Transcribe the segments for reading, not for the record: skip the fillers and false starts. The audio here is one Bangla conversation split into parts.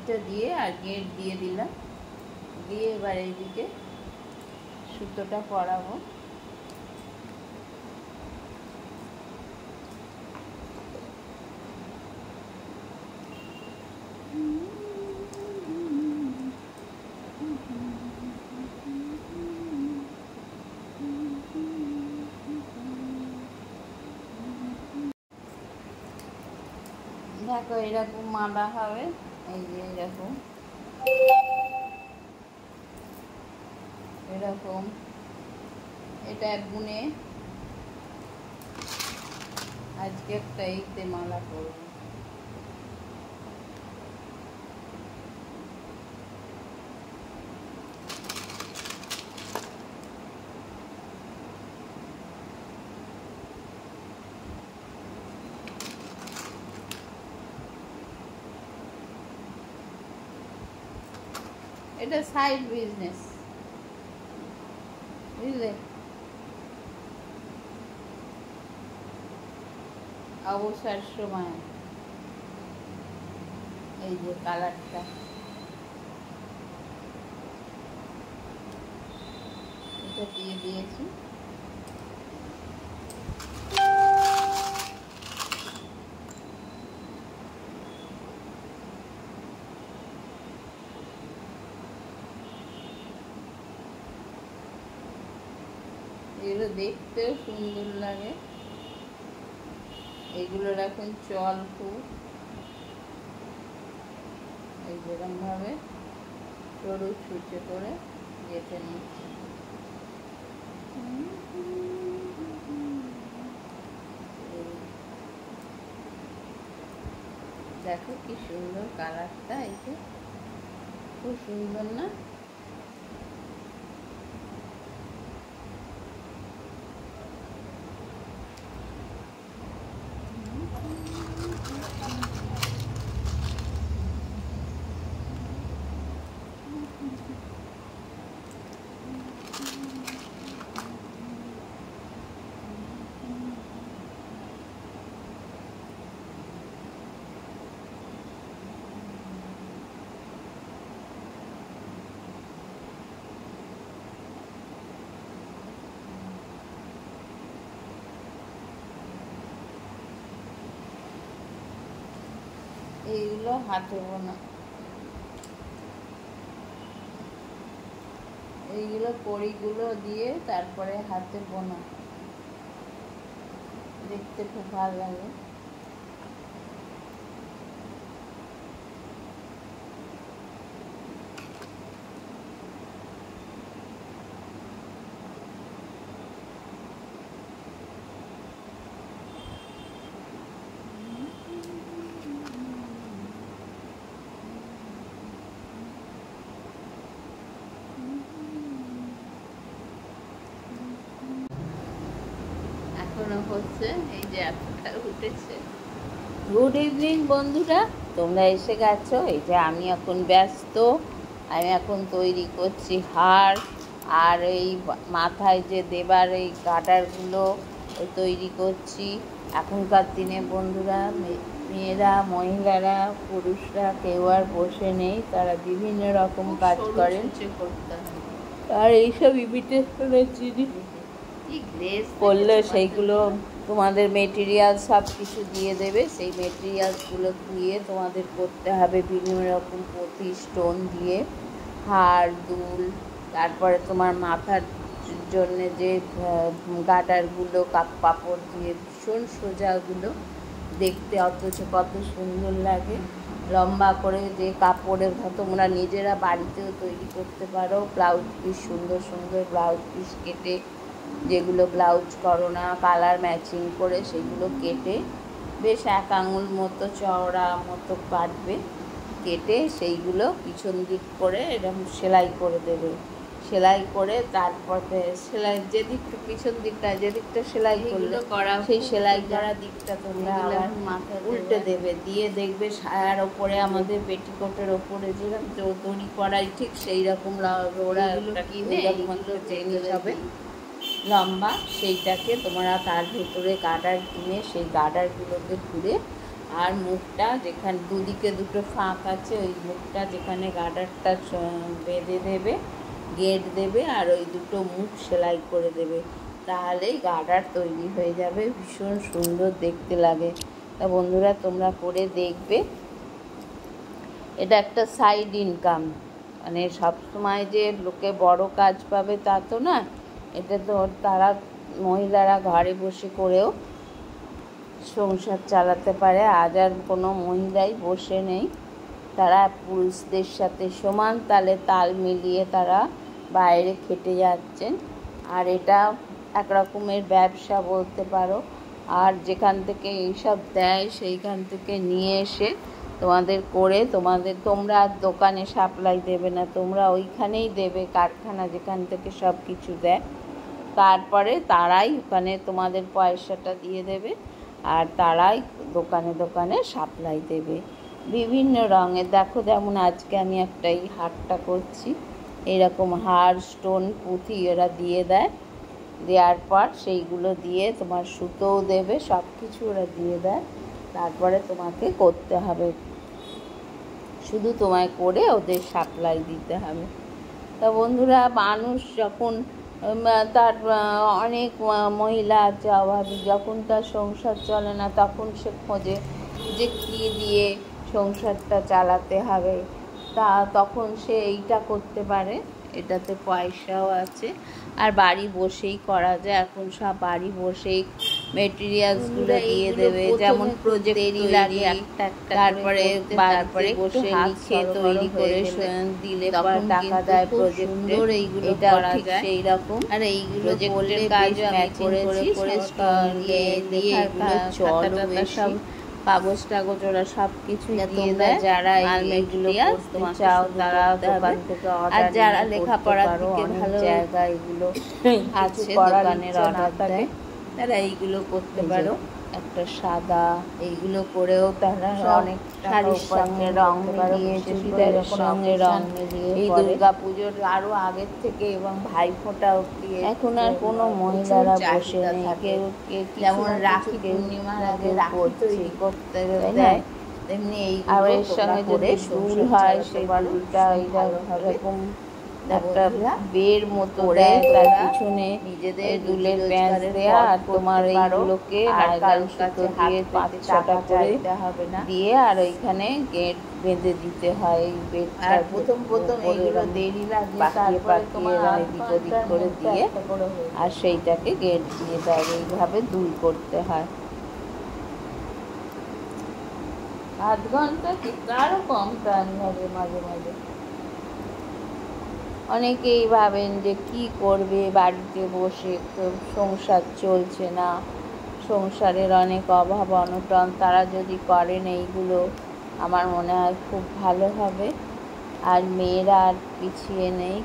সিটটা দিয়ে আর গেট দিয়ে দিলাম, দিয়ে এবার এইদিকে সুতোটা পরাবো। দেখো এরকম মালা হবে, এই যে এরকম এরকম এটা বুনে আজকে একটা এইতে মালা করবো। এটা সাইড বিজনেস, বুঝলে? অবসর সময় এই যে কালারটা, এটা দিয়ে দিয়েছি। এগুলো দেখতেও সুন্দর লাগে, এগুলোর এখন চল খুব। এই যেরকম ভাবে সরু ছুঁচে করে গেঁথে নিচ্ছি। দেখো কি সুন্দর কালারটা, এই যে খুব সুন্দর না? এইগুলো হাতে বোনা, এইগুলো কড়িগুলো দিয়ে তারপরে হাতে বোনা, দেখতে খুব ভালো লাগে। এখনো হচ্ছে, এই যে এতটা উঠেছে। গুড ইভিনিং বন্ধুরা, তোমরা এসে গেছো। এই যে আমি এখন ব্যস্ত, আমি এখন তৈরি করছি হার, আর এই মাথায় যে দেবার এই গার্ডারগুলো তৈরি করছি। এখনকার দিনে বন্ধুরা মেয়েরা, মহিলারা, পুরুষরা কেউ আর বসে নেই, তারা বিভিন্ন রকম কাজ করেন। আর এইসব ইমিটেশনের জিনিস করলে সেইগুলো তোমাদের মেটেরিয়াল সব কিছু দিয়ে দেবে, সেই মেটেরিয়ালসগুলো দিয়ে তোমাদের করতে হবে বিভিন্ন রকম পুঁতি স্টোন দিয়ে হার, দুল, তারপরে তোমার মাথার জন্যে যে গার্ডারগুলো পাপড় দিয়ে ভীষণ সোজাগুলো দেখতে, অথচ কত সুন্দর লাগে। লম্বা করে যে কাপড়ের তোমরা নিজেরা বাড়িতেও তৈরি করতে পারো। ব্লাউজ পিস, সুন্দর সুন্দর ব্লাউজ পিস কেটে, যেগুলো ব্লাউজ করো না কালার ম্যাচিং করে, সেগুলো কেটে বেশ 1 আঙুল মতো চওড়া মতো কাটবে, কেটে সেইগুলো পিছন দিক করে এরকম সেলাই করে দেবে। সেলাই করে তারপর সেলাই যে দিকটা পিছন দিকটা যে দিকটা সেলাই করলে সেই সেলাই করা দিকটা তোমরা আবার উল্টে দেবে, দিয়ে দেখবে সায়ার ওপরে আমাদের পেটিকোটের ওপরে যেরকম দড়ি করাই ঠিক সেই রকম ওরা জিনিস হবে লম্বা, সেইটাকে তোমরা তার ভেতরে গার্ডার কিনে সেই গার্ডারগুলোকে ঘুরে আর মুখটা যেখানে দুদিকে দুটো ফাঁক আছে ওই মুখটা যেখানে গার্ডারটা বেঁধে দেবে, গেট দেবে, আর ওই দুটো মুখ সেলাই করে দেবে, তাহলেই গার্ডার তৈরি হয়ে যাবে। ভীষণ সুন্দর দেখতে লাগে। তা বন্ধুরা তোমরা করে দেখবে। এটা একটা সাইড ইনকাম, মানে সবসময় যে লোকে বড় কাজ পাবে তা তো না। এটা তো তারা মহিলারা ঘরে বসে করেও সংসার চালাতে পারে। আজ আর কোনো মহিলাই বসে নেই, তারা পুরুষদের সাথে সমান তালে তাল মিলিয়ে তারা বাইরে খেটে যাচ্ছেন। আর এটা এক রকমের ব্যবসা বলতে পারো। আর যেখান থেকে এইসব দেয় সেইখান থেকে নিয়ে এসে তোমাদের করে তোমরা আর দোকানে সাপ্লাই দেবে না, তোমরা ওইখানেই দেবে, কারখানা যেখান থেকে সব কিছু দেয়। তারপরে তারাই ওখানে তোমাদের পয়সাটা দিয়ে দেবে, আর তারাই দোকানে দোকানে সাপ্লাই দেবে। বিভিন্ন রঙের দেখো, যেমন আজকে আমি একটা এই হারটা করছি, এইরকম হার, স্টোন, পুঁথি এরা দিয়ে দেয়। দেওয়ার পর সেইগুলো দিয়ে তোমার সুতোও দেবে, সব কিছু ওরা দিয়ে দেয়। তারপরে তোমাকে করতে হবে, শুধু তোমায় করে ওদের সাপ্লাই দিতে হবে। তা বন্ধুরা, মানুষ যখন তার অনেক মহিলা আছে অভাবী, যখন তার সংসার চলে না তখন সে খোঁজে যে কী দিয়ে সংসারটা চালাতে হবে। তখন সে এইটা করতে পারে, এটাতে পয়সাও আছে, আর বাড়ি বসেই করা যায়। এখন সব বাড়ি বসেই মেটেরিয়ালসগুলো দিয়ে দেবে, যেমন প্রজেক্টেরই লাগে একটা একটা, তারপরে বসে লিখে তৈরি করে দিলে পর টাকা দেয় প্রজেক্টের। এইগুলো করা যায় সেই রকম। আর এইগুলো প্রজেক্টের কাজ ম্যাচিং করে দিয়ে এইগুলো সব কাগজ টাগজ ওরা সব কিছু দিয়ে দেয়। যারা এইগুলো করতে চাও তারা দোকান থেকে অর্ডার, আর যারা লেখাপড়ার দিকে ভালো জায়গা এগুলো আছে দোকানের অর্ডার দেয়, তারা এইগুলো করতে পারো। একটা সাদা এইগুলো করেও তারা অনেক শাড়ির সঙ্গে রং মিলিয়ে, চুড়িদারের সঙ্গে রং মিলিয়ে এই দুর্গা পুজোর আরও আগের থেকে এবং ভাইফোঁটা অবধি এখন আর কোনো মহিলারা বসে নেই। কেউ যেমন রাখি পূর্ণিমার আগে রাখি তৈরি করতে দেয়, তেমনি এই আর এর সঙ্গে যদি দুল হয় সেই দুলটা এইরকম একটা বের মতো দেয়, তার পিছনে নিজেদের দুলের প্যাঁচ দেয়া, আর তোমার এইগুলোকে নারকেল সুতো দিয়ে 5-6টা চাইতে হবে না দিয়ে, আর ওইখানে গেট বেঁধে দিতে হয়। এই বেডটা প্রথম এইগুলো দেরি লাগে, তারপরে তোমার এদিক ওদিক করে দিয়ে আর সেইটাকে গেট দিয়ে দেয়। এইভাবে দুল করতে হয়। আধ ঘন্টা কি আরও কম টাইম লাগে মাঝে মাঝে। অনেকেই ভাবেন যে কি করবে বাড়িতে বসে, তো সংসার চলছে না, সংসারের অনেক অভাব অনটন, তারা যদি করেন এইগুলো আমার মনে হয় খুব ভালো হবে। আর মেয়েরা আর পিছিয়ে নেই,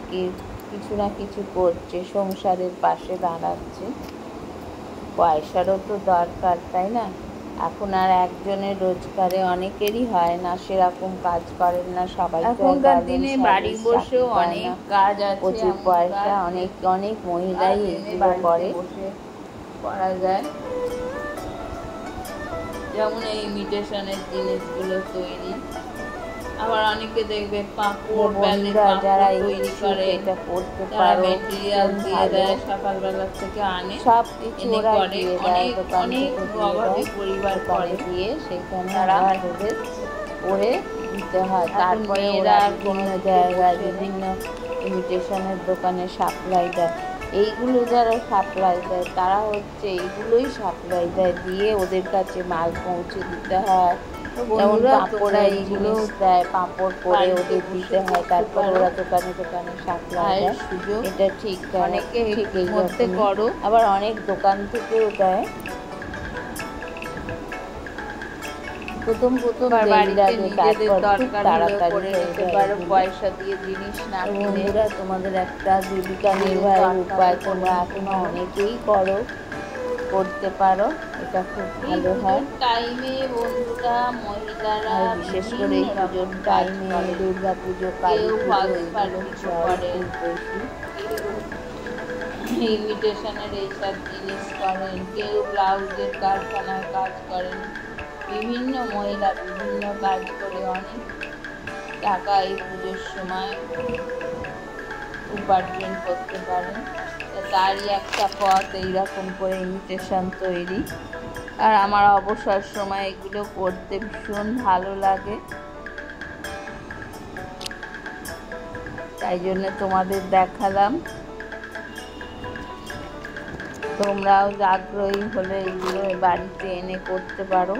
কিছু না কিছু করছে, সংসারের পাশে দাঁড়াচ্ছে। পয়সারও তো দরকার, তাই না? এখন আর একজনের রোজগারে অনেকেরই হয় না, সেরকম কাজ করেন না সবাই। এখনকার দিনে বাড়ি বসেও অনেক কাজ আছে, প্রচুর পয়সা, অনেক মহিলাই এগুলো করে, করা যায়। যেমন এই ইমিটেশনের জিনিসগুলো তৈরি, আবার অনেকে দেখবে পাঁপড় যারা তৈরি করে, এটা করতে পারে, মেটেরিয়াল দিয়ে দেয়, সকালবেলা থেকে আনে, সব কিছু করে, অনেক অভাবী পরিবার করে দিয়ে সেখানে তারা ওদের করে দিতে হয়। তারপরে এরা বিভিন্ন জায়গায় বিভিন্ন ইমিটেশনের দোকানে সাপ্লাই দেয়। এইগুলো যারা সাপ্লাই দেয় তারা হচ্ছে এইগুলোই সাপ্লাই দেয়, দিয়ে ওদের কাছে মাল পৌঁছে দিতে হয়। যেমন পাঁপড়া এইগুলো দেয়, পাঁপড় করে ওদের দিতে হয়, তারপর ওরা দোকানে দোকানে সাপ্লাই দেয়। এটা ঠিক, অনেকে মধ্যে করো, আবার অনেক দোকান থেকেও দেয়। প্রথম তাড়াতাড়ি পয়সা দিয়ে জিনিস না কিনে তোমাদের একটা জীবিকা নির্বাহের উপায় তোমরা এখনো অনেকেই করতে পারো, এটা খুব ভালো হয়। টাইমে বন্ধুরা মহিলারা বিশেষ করে এই পুজোর টাইমে, দুর্গা পুজো, কালী পুজো করেন, ইমিটেশনের এইসব জিনিস করেন, কেউ ব্লাউজের কারখানায় কাজ করেন, বিভিন্ন মহিলা বিভিন্ন কাজ করে অনেক টাকা এই পুজোর সময় উপার্জন করতে পারেন। তারই একটা পথ এইরকম করে ইমিটেশন তৈরি। আর আমার অবসর সময় এগুলো করতে ভীষণ ভালো লাগে, তাই জন্য তোমাদের দেখালাম। তোমরাও আগ্রহী হলে এগুলো বাড়িতে এনে করতে পারো।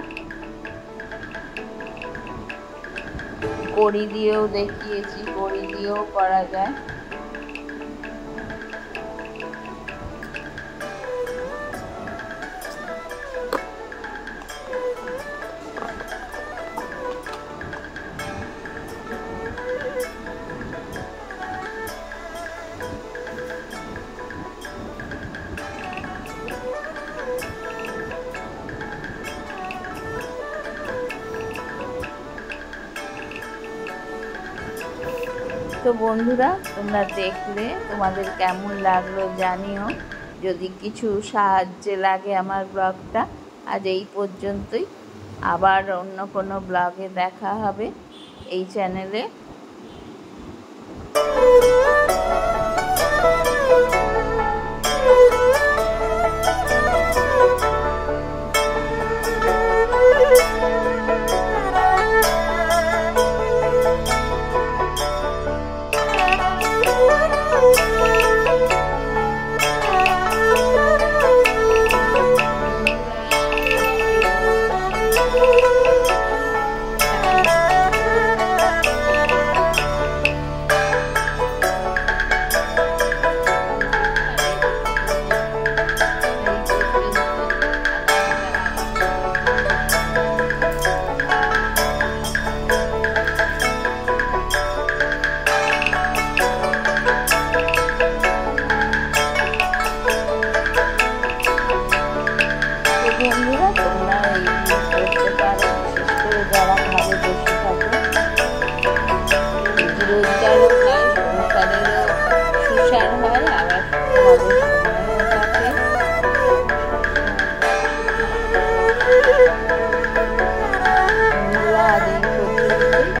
কড়ি দিয়েও দেখিয়েছি, কড়ি দিয়েও করা যায়। তো বন্ধুরা, তোমরা দেখলে তোমাদের কেমন লাগলো জানিও। যদি কিছু সাহায্যে লাগে আমার ব্লগটা। আজ এই পর্যন্তই, আবার অন্য কোনো ব্লগে দেখা হবে এই চ্যানেলে।